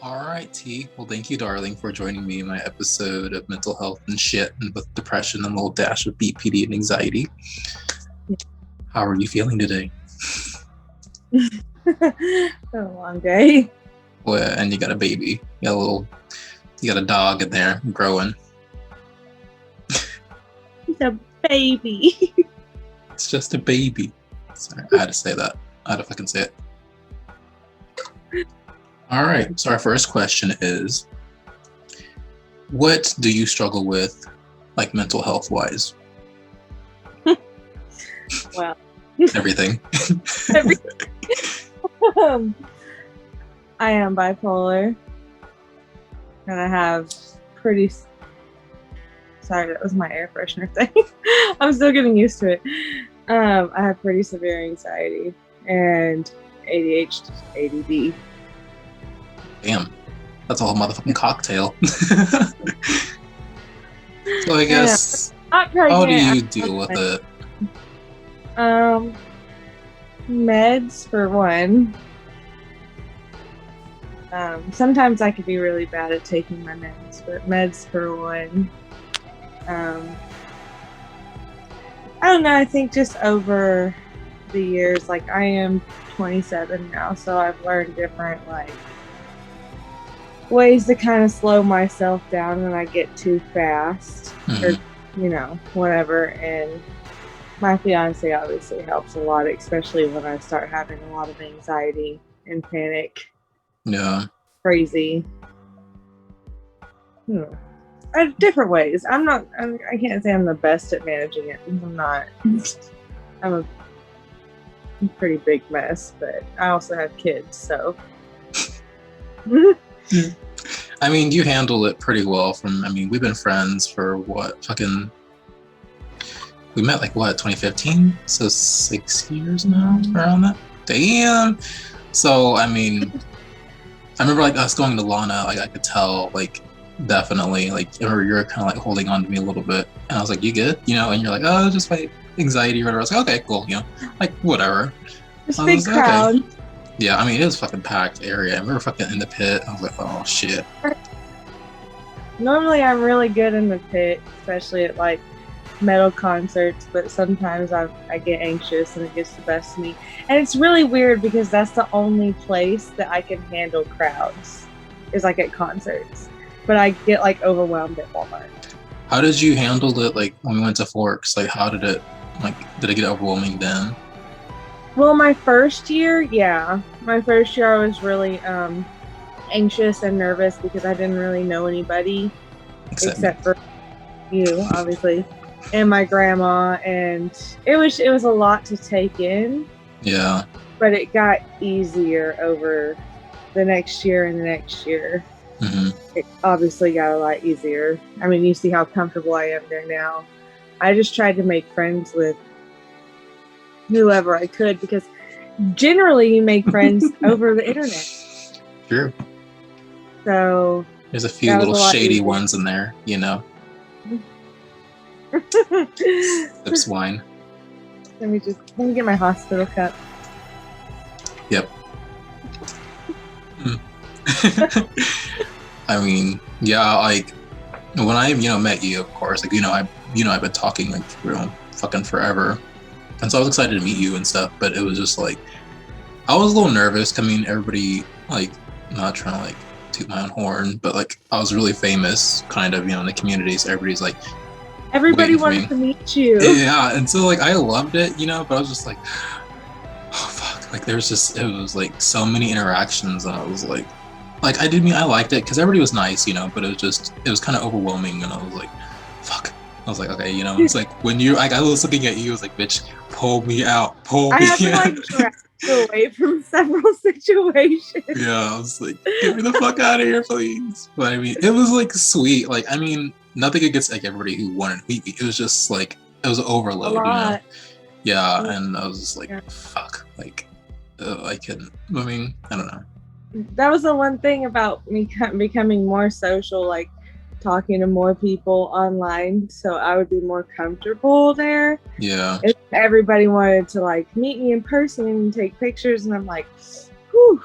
All right, T. Well, thank you, darling, for joining me in my episode of mental health and shit, and with depression and a little dash of BPD and anxiety. How are you feeling today? A long day. Well, and you got a baby. You got a dog in there growing. It's a baby. It's just a baby. Sorry, I had to say that. I had to fucking say it. All right. So our first question is, what do you struggle with, like mental health wise? Well, Everything. I am bipolar, and I have pretty. Sorry, that was my air freshener thing. I'm still getting used to it. I have pretty severe anxiety and ADHD, ADD. Damn, that's a whole motherfucking cocktail. So I guess, how do you deal with it? Meds for one. Sometimes I could be really bad at taking my meds, but meds for one. I don't know, I think just over the years, like I am 27 now, so I've learned different like ways to kind of slow myself down when I get too fast, or whatever. And my fiance obviously helps a lot, especially when I start having a lot of anxiety and panic. Yeah. Crazy. Different ways. I can't say I'm the best at managing it. I'm not. I'm a pretty big mess, but I also have kids, so. I mean, you handle it pretty well. We've been friends for we met 2015? So 6 years now, around that. Damn. So, I remember us going to Lana, I could tell, definitely, I remember you were kind of holding on to me a little bit, and I was like, you good? And you're like, oh, just my anxiety or whatever. I was like, okay, cool, whatever. This big crowd. Okay. Yeah, it was fucking packed area. We were fucking in the pit. I was like, oh shit. Normally I'm really good in the pit, especially at metal concerts, but sometimes I get anxious and it gets the best of me. And it's really weird because that's the only place that I can handle crowds, is at concerts. But I get overwhelmed at Walmart. How did you handle it when we went to Forks? How did it get overwhelming then? Well, my first year I was really anxious and nervous because I didn't really know anybody except for you, obviously, and my grandma, and it was a lot to take in. Yeah. But it got easier over the next year and the next year. Mm-hmm. It obviously got a lot easier. You see how comfortable I am there now. I just tried to make friends with whoever I could, because generally you make friends over the internet. Sure. So there's a few little shady ones in there, Sips wine. Let me get my hospital cup. Yep. Yeah, when I met you, of course, I've been talking fucking forever. And so I was excited to meet you and stuff, but it was just I was a little nervous. Everybody, not trying to toot my own horn, but I was really famous kind of, in the community. So everybody wanted to meet you. Yeah. And so I loved it, but I was just oh fuck. It was so many interactions, and I was I liked it because everybody was nice, but it was kind of overwhelming, and I was fuck. I was okay, it's when you, I was looking at you, I was bitch, pull me out. I had to drag you away from several situations. Yeah, I was get me the fuck out of here, please. But it was sweet. Nothing against everybody who wanted to meet me. It was just it was an overload, Yeah, and I was just fuck. I couldn't. I don't know. That was the one thing about me becoming more social, talking to more people online, so I would be more comfortable there. Yeah. If everybody wanted to meet me in person and take pictures, and I'm whew,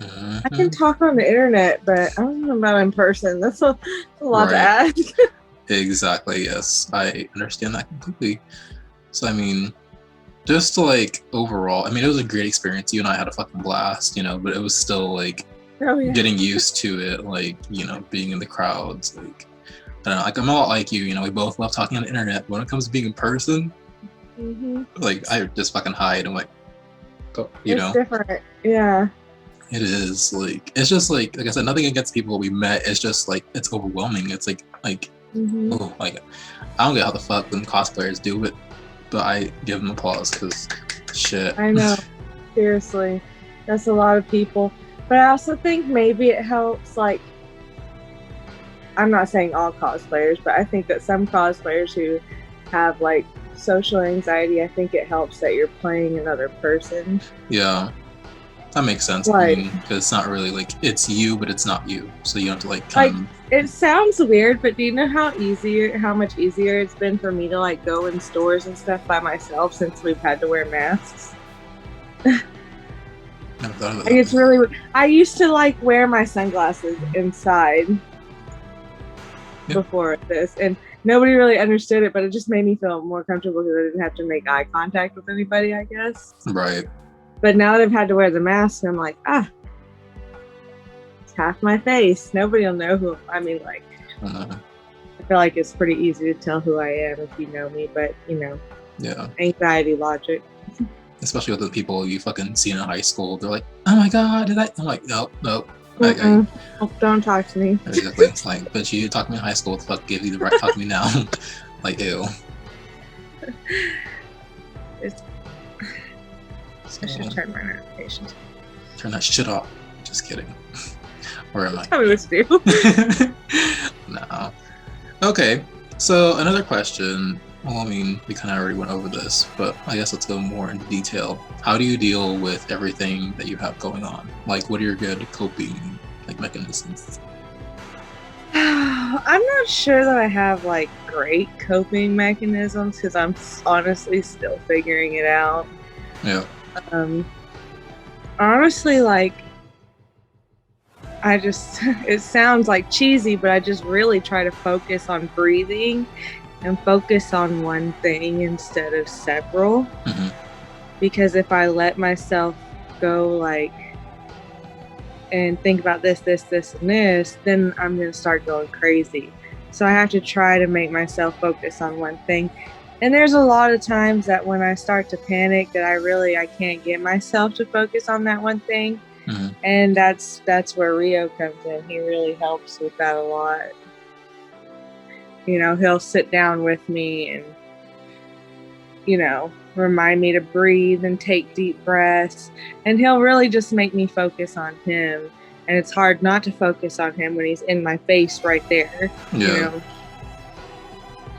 I can talk on the internet, but I don't know about in person. That's a lot to ask. Exactly. Yes, I understand that completely. So I mean, just to like overall, I mean, it was a great experience. You and I had a fucking blast, you know, but it was still like getting used to it, like, you know, being in the crowds. Like, I don't know, like I'm a lot like you, you know, we both love talking on the internet. But when it comes to being in person, like I just fucking hide. I'm like, you know, it's different. Yeah. It is like it's just like I said, nothing against people we met. It's just like it's overwhelming. It's like oh, like I don't get how the fuck them cosplayers do it, but I give them applause because shit. I know, seriously, that's a lot of people. But I also think maybe it helps. Like, I'm not saying all cosplayers, but I think that some cosplayers who have like social anxiety, I think it helps that you're playing another person. Yeah. That makes sense. Like, I mean, because it's not really like it's you, but it's not you. So you have to like kind of. It sounds weird, but do you know how much easier it's been for me to like go in stores and stuff by myself since we've had to wear masks? Never thought of that. It's really. I used to like wear my sunglasses inside before this, and nobody really understood it, but it just made me feel more comfortable because I didn't have to make eye contact with anybody, I guess. Right. But now that I've had to wear the mask, I'm like, it's half my face. Nobody will know who. I mean, like, I feel like it's pretty easy to tell who I am if you know me, but you know, anxiety logic. Especially with the people you fucking see in high school, they're like, "Oh my god, did I?" I'm like, "No." Don't talk to me. Exactly. It's like, but you talk to me in high school. What the fuck gives you the right to talk to me now? Like, ew. I should turn my notifications. Turn that shit off. Just kidding. Where am I? Tell me what to do. No. Okay. So another question. Well, I mean, we kind of already went over this, but I guess let's go more into detail. How do you deal with everything that you have going on? Like, what are your good coping mechanisms? I'm not sure that I have like great coping mechanisms because I'm honestly still figuring it out. Yeah. Honestly, like, it sounds like cheesy, but I just really try to focus on breathing and focus on one thing instead of several. Because if I let myself go, like, and think about this, and this, then I'm going to start going crazy. So I have to try to make myself focus on one thing. And there's a lot of times that when I start to panic that I can't get myself to focus on that one thing. And that's where Rio comes in. He really helps with that a lot. You know, he'll sit down with me and, you know, remind me to breathe and take deep breaths. And he'll really just make me focus on him. And it's hard not to focus on him when he's in my face right there. Yeah. You know?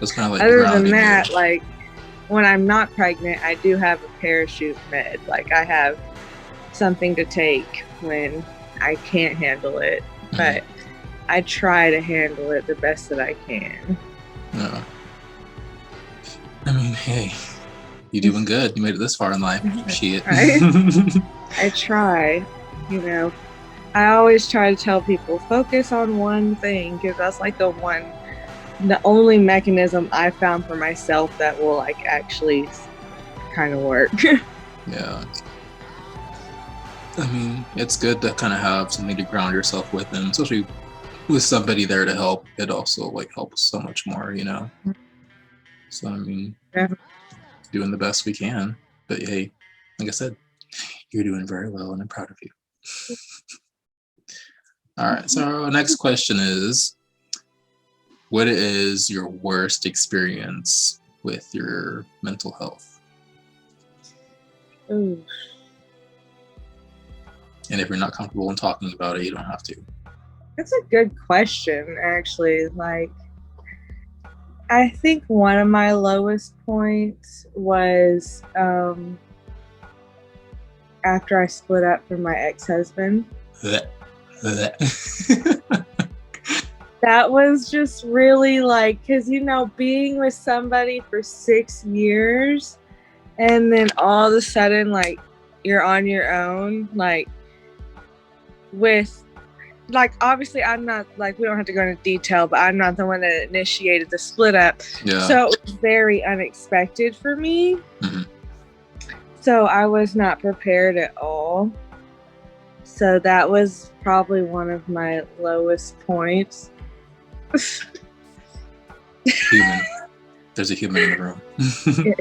It's kind of like other than that, like, when I'm not pregnant, I do have a parachute med. Like, I have something to take when I can't handle it. But I try to handle it the best that I can. Yeah. I mean, hey, you're doing good. You made it this far in life. Shit. I try, you know. I always try to tell people, focus on one thing, because that's like the only mechanism I found for myself that will like actually kind of work. Yeah. I mean, it's good to kind of have something to ground yourself with, and especially with somebody there to help, it also like helps so much more, you know. So I mean, doing the best we can. But hey, like I said, you're doing very well, and I'm proud of you. All right. So our next question is, what is your worst experience with your mental health? Ooh. And if you're not comfortable in talking about it, you don't have to. That's a good question, actually. Like, I think one of my lowest points was after I split up from my ex-husband. That was just really like, because, you know, being with somebody for 6 years and then all of a sudden, like, you're on your own, like, with, like, obviously I'm not, like, we don't have to go into detail, but I'm not the one that initiated the split up. Yeah. So it was very unexpected for me. Mm-hmm. So I was not prepared at all. So that was probably one of my lowest points. Human. There's a human in the room.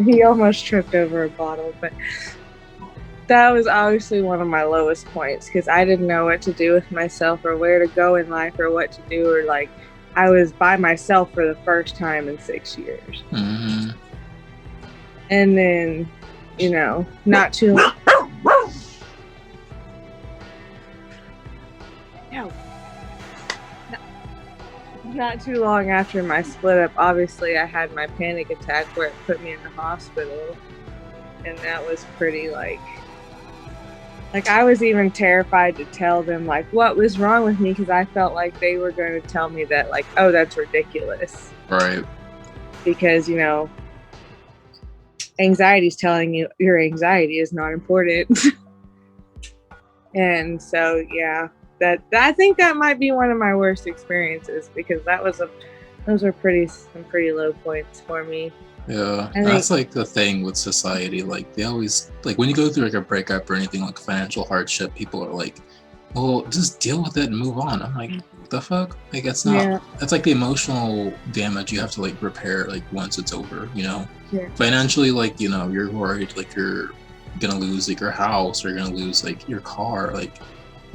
He almost tripped over a bottle, but that was obviously one of my lowest points because I didn't know what to do with myself or where to go in life or what to do, or like I was by myself for the first time in 6 years. Mm-hmm. And then, you know, not too long after my split up, obviously I had my panic attack where it put me in the hospital, and that was pretty like I was even terrified to tell them like what was wrong with me because I felt like they were going to tell me that like, oh, that's ridiculous. Right. Because, you know, anxiety is telling you your anxiety is not important. And so, yeah, that I think that might be one of my worst experiences because those were some pretty low points for me. Yeah, that's like the thing with society. Like they always like when you go through like a breakup or anything like financial hardship, people are like, "Well, just deal with it and move on." I'm like, "What the fuck?" Like it's not. Yeah. It's like the emotional damage you have to like repair like once it's over. You know, financially, like you know, you're worried like you're gonna lose like your house or you're gonna lose like your car. Like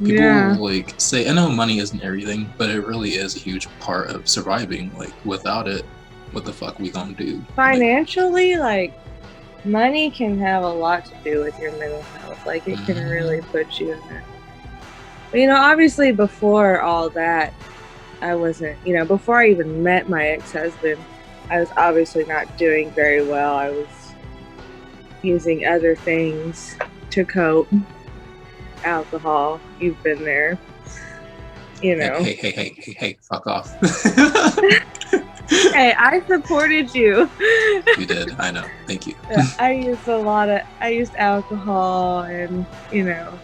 people like say, I know money isn't everything, but it really is a huge part of surviving. Like without it, what the fuck we gonna do? Financially, like money can have a lot to do with your mental health. Like it can really put you in that. But, you know, obviously before all that, I wasn't, you know, before I even met my ex-husband, I was obviously not doing very well. I was using other things to cope. Alcohol, you've been there. You know. Hey, fuck off. Hey, I supported you. You did, I know. Thank you. I used alcohol and, you know,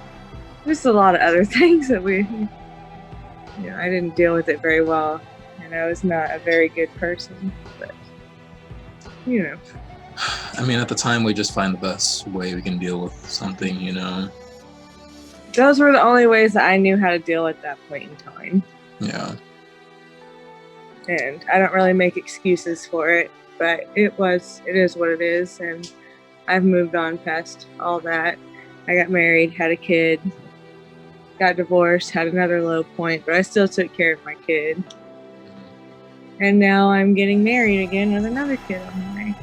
just a lot of other things that I didn't deal with it very well. And I was not a very good person, but, you know. I mean, at the time, we just find the best way we can deal with something, you know. Those were the only ways that I knew how to deal at that point in time. Yeah. And I don't really make excuses for it, but it is what it is. And I've moved on past all that. I got married, had a kid, got divorced, had another low point, but I still took care of my kid. And now I'm getting married again with another kid on the way.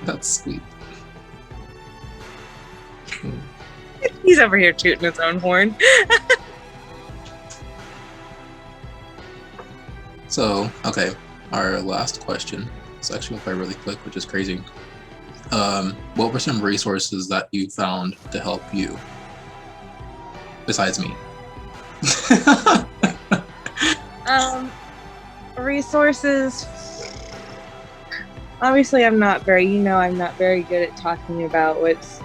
That's sweet. He's over here tooting his own horn. So, okay, our last question. It's actually went by really quick, which is crazy. What were some resources that you found to help you? Besides me. Resources. Obviously, I'm not very good at talking about what's,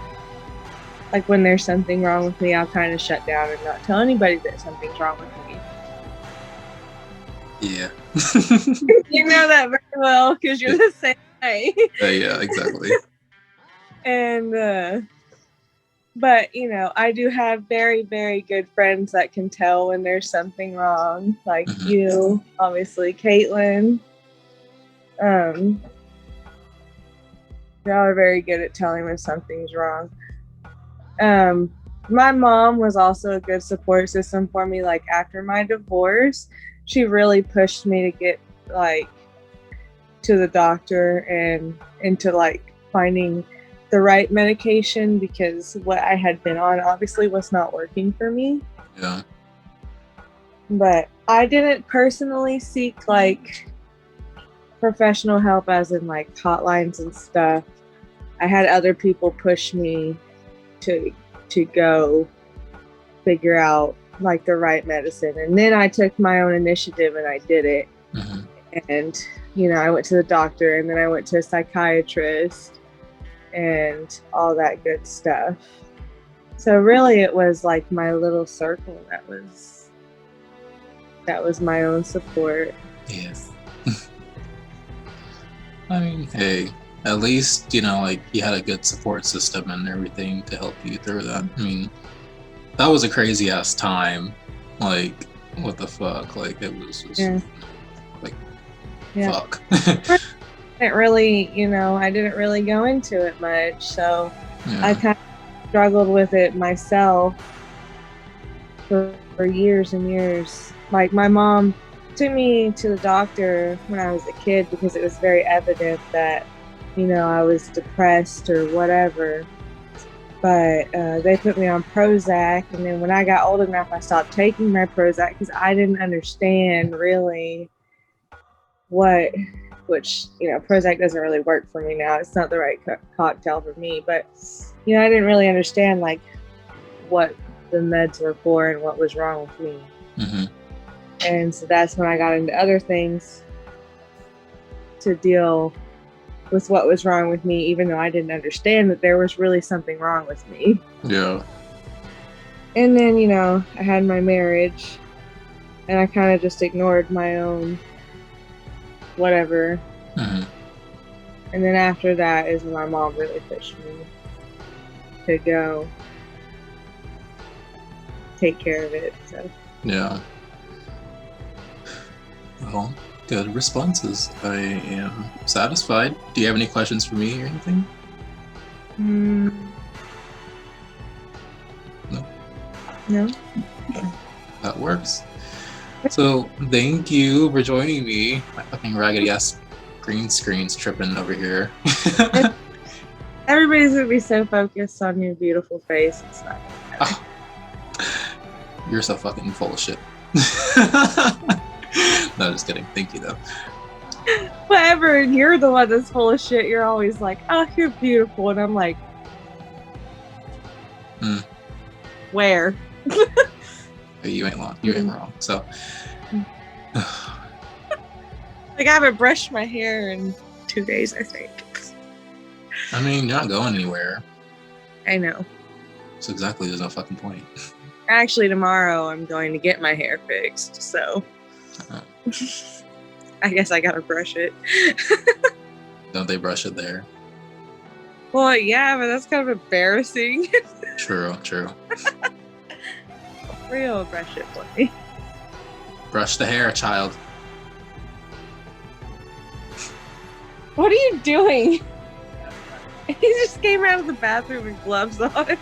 like when there's something wrong with me, I'll kind of shut down and not tell anybody that something's wrong with me. Yeah. You know that very well because you're the same way. Yeah, exactly. And, but, you know, I do have very, very good friends that can tell when there's something wrong. Like you, obviously, Caitlin. Y'all are very good at telling when something's wrong. My mom was also a good support system for me. Like after my divorce, she really pushed me to get like to the doctor and into like finding the right medication because what I had been on obviously was not working for me. Yeah. But I didn't personally seek like professional help as in like hotlines and stuff. I had other people push me to go figure out like the right medicine, and then I took my own initiative and I did it. And you know, I went to the doctor and then I went to a psychiatrist and all that good stuff. So really it was like my little circle that was my own support. Yes. I mean, hey, at least, like you had a good support system and everything to help you through that. I mean, that was a crazy ass time. Like, what the fuck? Like, it was just Yeah. like, Yeah. fuck. I didn't really go into it much. So I Yeah. kind of struggled with it myself for years and years. Like my mom took me to the doctor when I was a kid because it was very evident that, I was depressed or whatever. But they put me on Prozac. And then when I got old enough, I stopped taking my Prozac because I didn't understand really what, which, Prozac doesn't really work for me now. It's not the right cocktail for me. But, I didn't really understand like what the meds were for and what was wrong with me. Mm-hmm. And so that's when I got into other things to deal with what was wrong with me, even though I didn't understand that there was really something wrong with me. Yeah. And then, I had my marriage and I kind of just ignored my own whatever. Mm-hmm. And then after that is when my mom really pushed me to go take care of it. So, Yeah. Well, good responses. I am satisfied. Do you have any questions for me or anything? No. No. That works. So thank you for joining me. My fucking raggedy ass green screen's tripping over here. Everybody's gonna be so focused on your beautiful face. It's not gonna matter. Oh, you're so fucking full of shit. No, just kidding. Thank you though. Whatever, you're the one that's full of shit. You're always like, "Oh, you're beautiful," and I'm like, "Where?" You ain't wrong. You ain't wrong. So, like I haven't brushed my hair in 2 days, I think. I mean, you're not going anywhere. I know. So exactly, there's no fucking point. Actually, tomorrow I'm going to get my hair fixed, so I guess I gotta brush it. Don't they brush it there? Well, yeah, but that's kind of embarrassing. True. Real brush it for me. Brush the hair, child. What are you doing? He just came out of the bathroom with gloves on.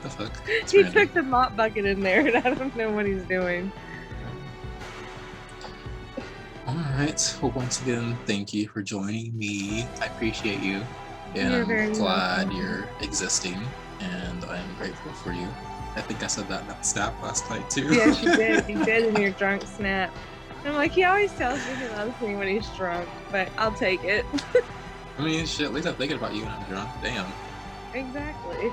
The fuck? He took the mop bucket in there, and I don't know what he's doing. All right. Well, once again, thank you for joining me. I appreciate you, and I'm glad you're existing, and I'm grateful for you. I think I said that in that snap last night too. Yes, you did. You did in your drunk snap. I'm like, he always tells me he loves me when he's drunk, but I'll take it. I mean, shit, at least I'm thinking about you when I'm drunk. Damn. Exactly.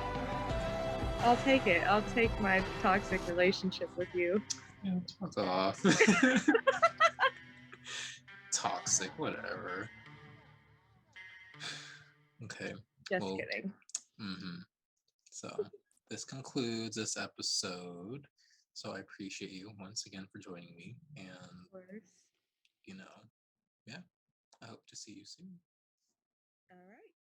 I'll take it. I'll take my toxic relationship with you. Yeah, fuck off. Toxic, whatever. Okay. Just kidding. Mm-hmm. So this concludes this episode. So I appreciate you once again for joining me. And, yeah, I hope to see you soon. All right.